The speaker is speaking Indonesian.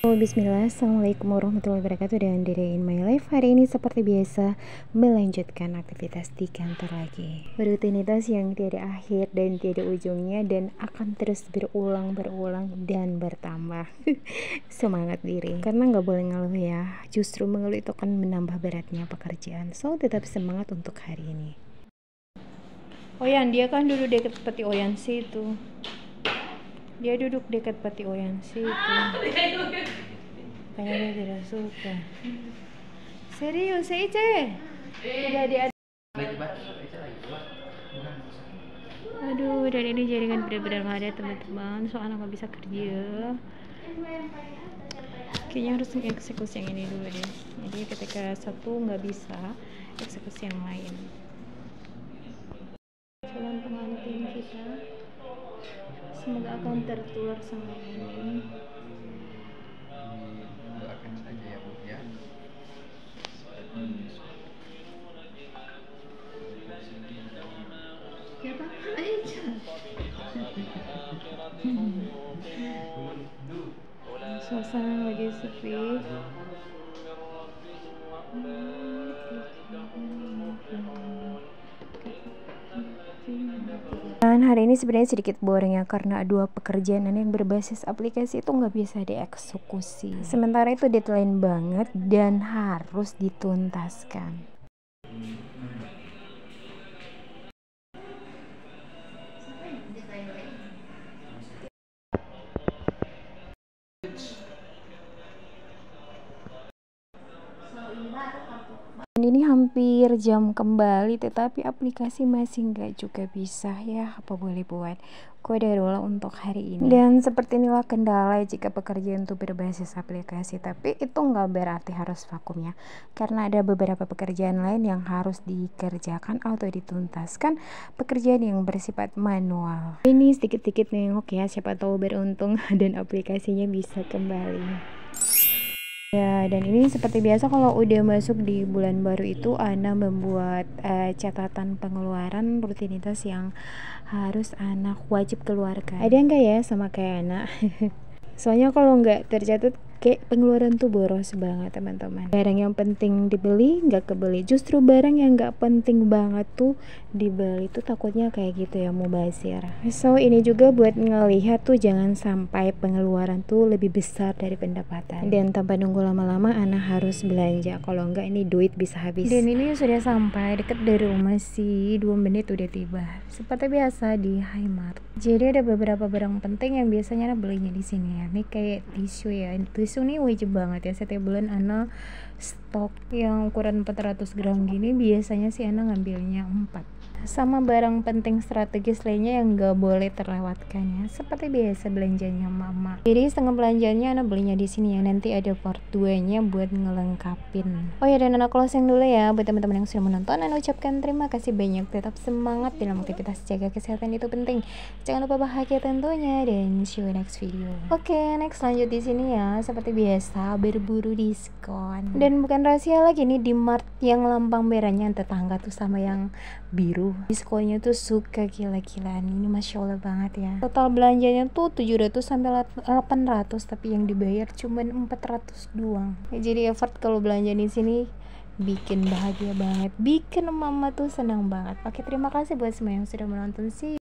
Oh, bismillah, assalamualaikum warahmatullahi wabarakatuh. Dan Dede in my life hari ini seperti biasa melanjutkan aktivitas di kantor lagi. Rutinitas yang tiada akhir dan tiada ujungnya dan akan terus berulang dan bertambah. Semangat diri, karena nggak boleh ngeluh ya. Justru mengeluh itu akan menambah beratnya pekerjaan. So tetap semangat untuk hari ini. Oyan, dia kan duduk dekat peti Oyansi itu. Dia duduk dekat peti Oyansi itu. Kayaknya tidak suka. Serius, Ice? Tidak ada. Aduh, dan ini jaringan benar-benar nggak ada teman-teman. Soalnya nggak bisa kerja. Kayaknya harus eksekusi yang ini dulu deh. Jadi ketika satu nggak bisa, eksekusi yang lain. Calon pengantin kita semoga akan tertular sama ini. Doakan saja ya Bu ya. Siapa? Aicha. Suasana lagi sepi. Dan hari ini sebenarnya sedikit boring ya, karena dua pekerjaan yang berbasis aplikasi itu nggak bisa dieksekusi. Sementara itu deadline banget dan harus dituntaskan. Dan ini hampir jam kembali, tetapi aplikasi masih nggak juga bisa ya, apa boleh buat. Kode dulu untuk hari ini. Dan seperti inilah kendala jika pekerjaan itu berbasis aplikasi, tapi itu nggak berarti harus vakum ya, karena ada beberapa pekerjaan lain yang harus dikerjakan atau dituntaskan, pekerjaan yang bersifat manual. Ini sedikit-sedikit nengok ya, siapa tahu beruntung dan aplikasinya bisa kembali. Ya, dan ini seperti biasa kalau udah masuk di bulan baru itu Ana membuat catatan pengeluaran rutinitas yang harus anak wajib keluarkan. Ada enggak ya sama kayak anak? Soalnya kalau nggak tercatat kayak pengeluaran tuh boros banget teman-teman. Barang yang penting dibeli nggak kebeli, justru barang yang nggak penting banget tuh dibeli tuh takutnya kayak gitu ya, mubazir. So ini juga buat ngelihat tuh jangan sampai pengeluaran tuh lebih besar dari pendapatan. Dan tanpa nunggu lama-lama Ana harus belanja, kalau nggak ini duit bisa habis. Dan ini sudah sampai deket dari rumah sih, 2 menit udah tiba. Seperti biasa di Highmart. Jadi ada beberapa barang penting yang biasanya Ana belinya di sini ya. Ini kayak tisu ya. Tisu nih wajib banget ya, setiap bulan Ana stok yang ukuran 400 gram gini, biasanya sih Ana ngambilnya 4. Sama barang penting strategis lainnya yang gak boleh terlewatkan ya, seperti biasa belanjanya mama. Jadi setengah belanjanya Ana belinya di sini ya, nanti ada part 2 nya buat ngelengkapin. Oh ya, dan Ana closing dulu ya. Buat teman-teman yang sudah menonton, Ana ucapkan terima kasih banyak. Tetap semangat dalam aktivitas, jaga kesehatan itu penting. Jangan lupa bahagia tentunya, dan see you next video. Oke, next lanjut di sini ya. Seperti biasa berburu diskon. Dan bukan rahasia lagi nih, di Mart yang lambang merahnya tetangga tuh sama yang biru, diskonnya tuh suka gila-gilaan. Ini masya Allah banget ya. Total belanjanya tuh 700 sampai 800, tapi yang dibayar cuma 400 doang. Ya, jadi effort kalau belanja di sini bikin bahagia banget, bikin mama tuh senang banget. Oke, terima kasih buat semua yang sudah menonton sih.